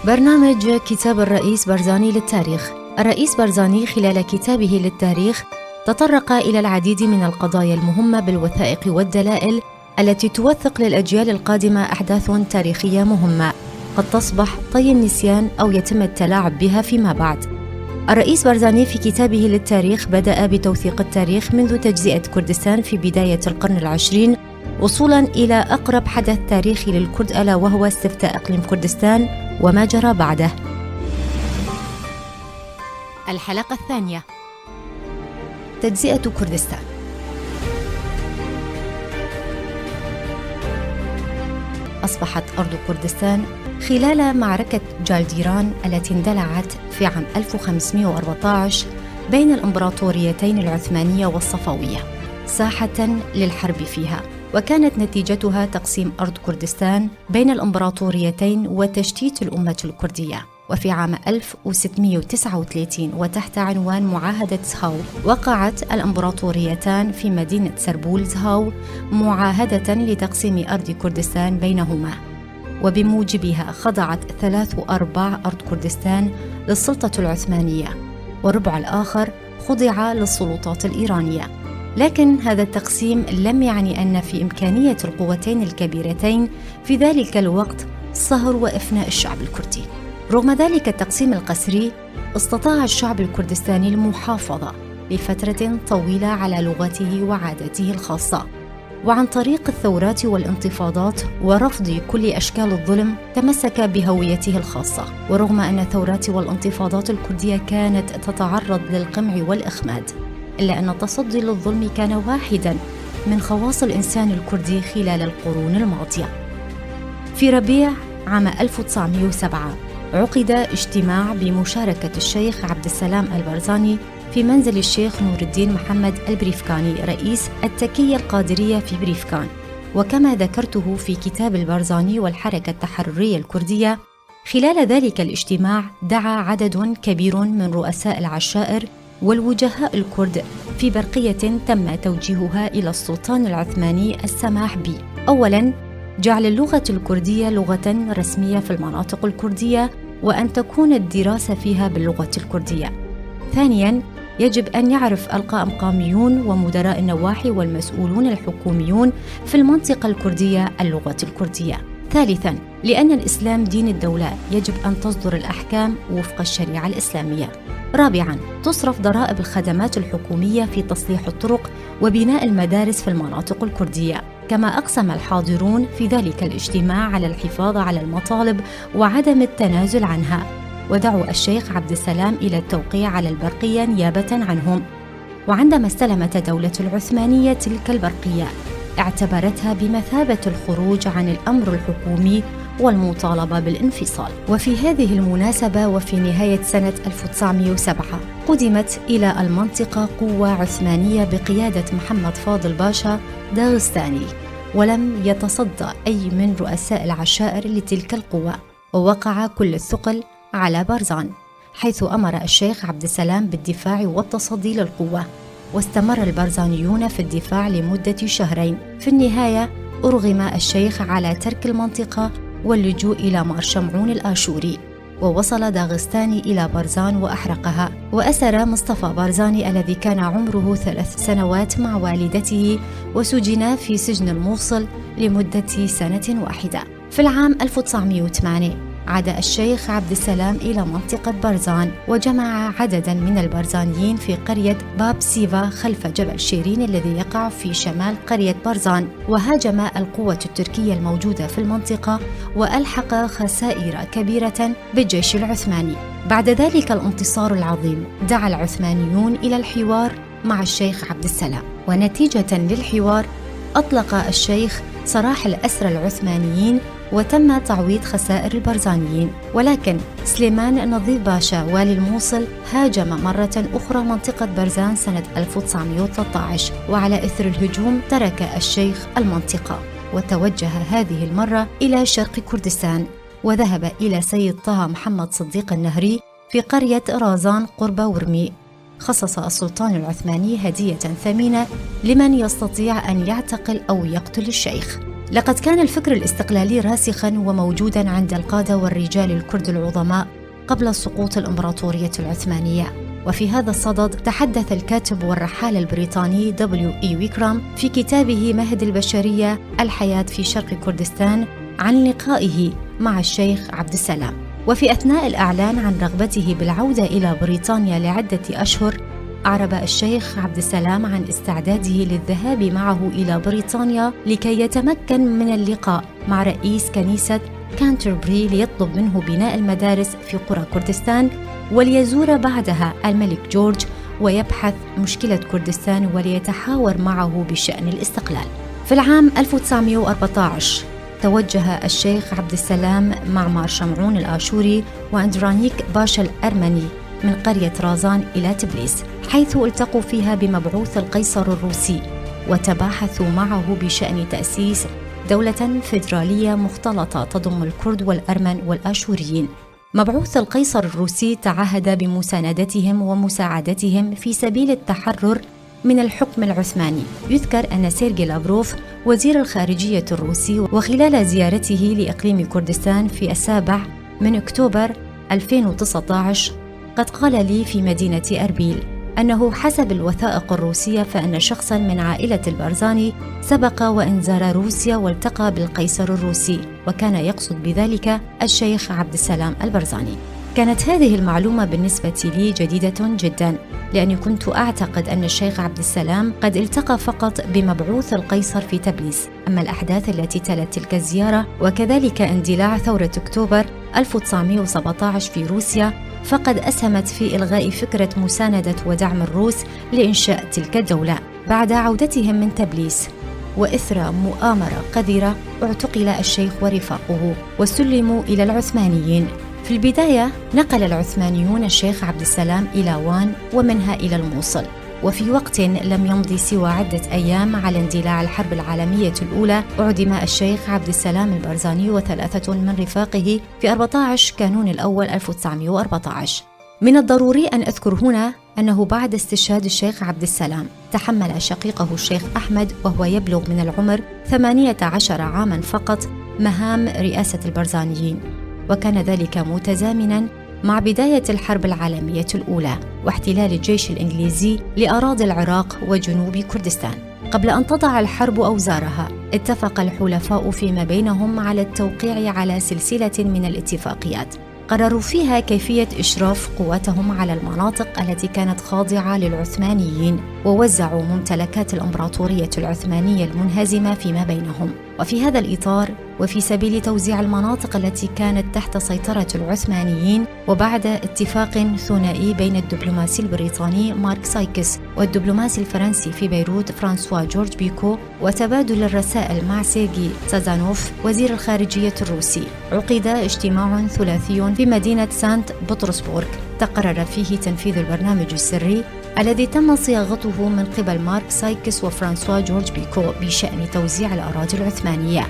برنامج كتاب الرئيس برزاني للتاريخ. الرئيس برزاني خلال كتابه للتاريخ تطرق إلى العديد من القضايا المهمة بالوثائق والدلائل التي توثق للأجيال القادمة أحداث تاريخية مهمة قد تصبح طي النسيان أو يتم التلاعب بها فيما بعد. الرئيس برزاني في كتابه للتاريخ بدأ بتوثيق التاريخ منذ تجزئة كردستان في بداية القرن العشرين وصولاً إلى أقرب حدث تاريخي للكرد ألا وهو استفتاء إقليم كردستان وما جرى بعده. الحلقة الثانية: تجزئة كردستان. أصبحت أرض كردستان خلال معركة جالديران التي اندلعت في عام 1514 بين الإمبراطوريتين العثمانية والصفوية ساحة للحرب فيها، وكانت نتيجتها تقسيم أرض كردستان بين الإمبراطوريتين وتشتيت الأمة الكردية. وفي عام 1639 وتحت عنوان معاهدة زهاو وقعت الإمبراطوريتان في مدينة سربول زهاو معاهدة لتقسيم أرض كردستان بينهما، وبموجبها خضعت 3/4 أرض كردستان للسلطة العثمانية والربع الآخر خضع للسلطات الإيرانية. لكن هذا التقسيم لم يعني أن في إمكانية القوتين الكبيرتين في ذلك الوقت صهر وإفناء الشعب الكردي. رغم ذلك التقسيم القسري، استطاع الشعب الكردستاني المحافظة لفترة طويلة على لغته وعاداته الخاصة، وعن طريق الثورات والانتفاضات ورفض كل أشكال الظلم تمسك بهويته الخاصة. ورغم أن الثورات والانتفاضات الكردية كانت تتعرض للقمع والإخماد، إلا أن التصدي للظلم كان واحداً من خواص الإنسان الكردي خلال القرون الماضية. في ربيع عام 1907 عقد اجتماع بمشاركة الشيخ عبد السلام البرزاني في منزل الشيخ نور الدين محمد البريفكاني رئيس التكية القادرية في بريفكان. وكما ذكرته في كتاب البرزاني والحركة التحررية الكردية، خلال ذلك الاجتماع دعا عدد كبير من رؤساء العشائر والوجهاء الكرد في برقية تم توجيهها إلى السلطان العثماني السماح ب: أولاً، جعل اللغة الكردية لغة رسمية في المناطق الكردية وأن تكون الدراسة فيها باللغة الكردية. ثانياً، يجب أن يعرف القائمون ومدراء النواحي والمسؤولون الحكوميون في المنطقة الكردية اللغة الكردية. ثالثاً، لأن الإسلام دين الدولة يجب أن تصدر الأحكام وفق الشريعة الإسلامية. رابعاً، تصرف ضرائب الخدمات الحكومية في تصليح الطرق وبناء المدارس في المناطق الكردية. كما أقسم الحاضرون في ذلك الاجتماع على الحفاظ على المطالب وعدم التنازل عنها، ودعوا الشيخ عبد السلام إلى التوقيع على البرقية نيابة عنهم. وعندما استلمت الدولة العثمانية تلك البرقية اعتبرتها بمثابة الخروج عن الأمر الحكومي والمطالبة بالانفصال. وفي هذه المناسبة وفي نهاية سنة 1907 قدمت إلى المنطقة قوة عثمانية بقيادة محمد فاضل باشا داغستاني، ولم يتصدى أي من رؤساء العشائر لتلك القوة، ووقع كل الثقل على برزان، حيث أمر الشيخ عبد السلام بالدفاع والتصدي للقوة. واستمر البرزانيون في الدفاع لمدة شهرين. في النهاية أرغم الشيخ على ترك المنطقة واللجوء إلى مارشمعون الآشوري، ووصل داغستاني إلى برزان وأحرقها. وأسر مصطفى برزاني الذي كان عمره 3 سنوات مع والدته، وسجن في سجن الموصل لمدة سنة واحدة. في العام 1908 عاد الشيخ عبد السلام إلى منطقة برزان، وجمع عددا من البرزانيين في قرية باب سيفا خلف جبل شيرين الذي يقع في شمال قرية برزان، وهاجم القوة التركية الموجودة في المنطقة وألحق خسائر كبيرة بالجيش العثماني. بعد ذلك الانتصار العظيم دعا العثمانيون إلى الحوار مع الشيخ عبد السلام، ونتيجة للحوار أطلق الشيخ سراح الأسرى العثمانيين وتم تعويض خسائر البرزانيين. ولكن سليمان نظيف باشا والي الموصل هاجم مرة أخرى منطقة برزان سنة 1913، وعلى إثر الهجوم ترك الشيخ المنطقة وتوجه هذه المرة إلى شرق كردستان، وذهب إلى سيد طه محمد صديق النهري في قرية رازان قرب ورمي. خصص السلطان العثماني هدية ثمينة لمن يستطيع أن يعتقل أو يقتل الشيخ، لقد كان الفكر الاستقلالي راسخاً وموجوداً عند القادة والرجال الكرد العظماء قبل سقوط الإمبراطورية العثمانية. وفي هذا الصدد تحدث الكاتب والرحالة البريطاني W.E. ويكرام في كتابه مهد البشرية الحياة في شرق كردستان عن لقائه مع الشيخ عبد السلام. وفي أثناء الإعلان عن رغبته بالعودة إلى بريطانيا لعدة أشهر، أعرب الشيخ عبد السلام عن استعداده للذهاب معه إلى بريطانيا لكي يتمكن من اللقاء مع رئيس كنيسة كانتربري ليطلب منه بناء المدارس في قرى كردستان، وليزور بعدها الملك جورج ويبحث مشكلة كردستان وليتحاور معه بشأن الاستقلال. في العام 1914 توجه الشيخ عبد السلام مع مار شمعون الآشوري وأندرانيك باشا الأرمني من قرية رازان إلى تبليس، حيث التقوا فيها بمبعوث القيصر الروسي وتباحثوا معه بشأن تأسيس دولة فيدرالية مختلطة تضم الكرد والأرمن والآشوريين. مبعوث القيصر الروسي تعهد بمساندتهم ومساعدتهم في سبيل التحرر من الحكم العثماني. يذكر أن سيرجي لافروف وزير الخارجية الروسي وخلال زيارته لإقليم كردستان في 7 أكتوبر 2019 قد قال لي في مدينة أربيل أنه حسب الوثائق الروسية فإن شخصاً من عائلة البرزاني سبق وأن زار روسيا والتقى بالقيصر الروسي، وكان يقصد بذلك الشيخ عبد السلام البرزاني. كانت هذه المعلومة بالنسبة لي جديدة جداً، لأني كنت أعتقد أن الشيخ عبد السلام قد التقى فقط بمبعوث القيصر في تبليس. أما الأحداث التي تلت تلك الزيارة وكذلك اندلاع ثورة أكتوبر 1917 في روسيا فقد أسهمت في إلغاء فكرة مساندة ودعم الروس لإنشاء تلك الدولة. بعد عودتهم من تبليس وإثر مؤامرة قذرة اعتقل الشيخ ورفاقه وسلموا إلى العثمانيين. في البداية نقل العثمانيون الشيخ عبد السلام إلى وان ومنها إلى الموصل، وفي وقت لم يمضي سوى عدة أيام على اندلاع الحرب العالمية الأولى أعدم الشيخ عبد السلام البرزاني وثلاثة من رفاقه في 14 كانون الأول 1914. من الضروري أن أذكر هنا أنه بعد استشهاد الشيخ عبد السلام تحمل شقيقه الشيخ أحمد وهو يبلغ من العمر 18 عاما فقط مهام رئاسة البرزانيين، وكان ذلك متزامنا مع بداية الحرب العالمية الأولى واحتلال الجيش الإنجليزي لأراضي العراق وجنوب كردستان. قبل أن تضع الحرب أوزارها اتفق الحلفاء فيما بينهم على التوقيع على سلسلة من الاتفاقيات قرروا فيها كيفية إشراف قواتهم على المناطق التي كانت خاضعة للعثمانيين، ووزعوا ممتلكات الإمبراطورية العثمانية المنهزمة فيما بينهم. وفي هذا الإطار وفي سبيل توزيع المناطق التي كانت تحت سيطرة العثمانيين، وبعد اتفاق ثنائي بين الدبلوماسي البريطاني مارك سايكس والدبلوماسي الفرنسي في بيروت فرانسوا جورج بيكو، وتبادل الرسائل مع سيرجي تزانوف وزير الخارجية الروسي، عقد اجتماع ثلاثي في مدينة سانت بطرسبورغ تقرر فيه تنفيذ البرنامج السري الذي تم صياغته من قبل مارك سايكس وفرانسوا جورج بيكو بشأن توزيع الأراضي العثمانية.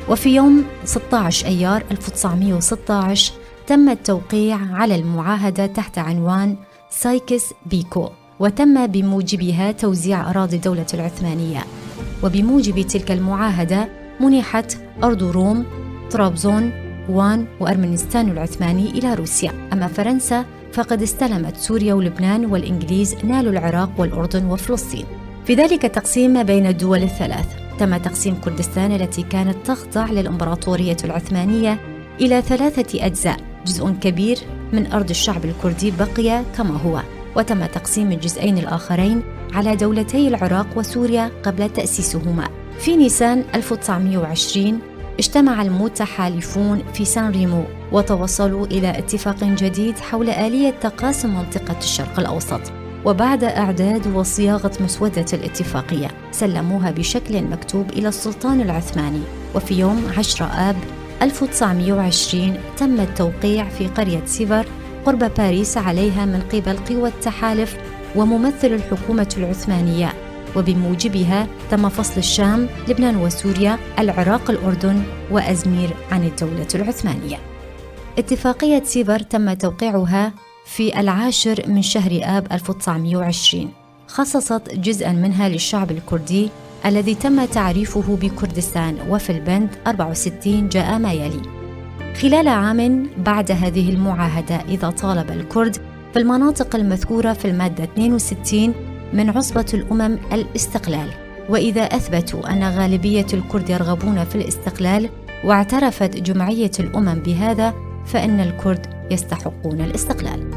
وفي يوم 16 أيار 1916 تم التوقيع على المعاهدة تحت عنوان سايكس بيكو، وتم بموجبها توزيع أراضي الدولة العثمانية. وبموجب تلك المعاهدة منحت أرض روم، طرابزون، وان وأرمنستان العثماني إلى روسيا. أما فرنسا فقد استلمت سوريا ولبنان، والإنجليز نالوا العراق والأردن وفلسطين. في ذلك التقسيم بين الدول الثلاث تم تقسيم كردستان التي كانت تخضع للإمبراطورية العثمانية إلى 3 أجزاء، جزء كبير من أرض الشعب الكردي بقي كما هو، وتم تقسيم الجزئين الآخرين على دولتي العراق وسوريا قبل تأسيسهما. في نيسان 1920 اجتمع المتحالفون في سان ريمو وتوصلوا إلى اتفاق جديد حول آلية تقاسم منطقة الشرق الأوسط، وبعد إعداد وصياغة مسودة الاتفاقية سلموها بشكل مكتوب إلى السلطان العثماني. وفي يوم 10 آب 1920 تم التوقيع في قرية سيفر قرب باريس عليها من قبل قوى التحالف وممثل الحكومة العثمانية، وبموجبها تم فصل الشام، لبنان وسوريا، العراق، الأردن وأزمير عن الدولة العثمانية. اتفاقية سيفر تم توقيعها في 10 من شهر آب 1920، خصصت جزءاً منها للشعب الكردي الذي تم تعريفه بكردستان، وفي البند 64 جاء ما يلي: خلال عام بعد هذه المعاهدة، إذا طالب الكرد في المناطق المذكورة في المادة 62 من عصبة الأمم الاستقلال، وإذا أثبتوا أن غالبية الكرد يرغبون في الاستقلال واعترفت جمعية الأمم بهذا، فإن الكرد يستحقون الاستقلال.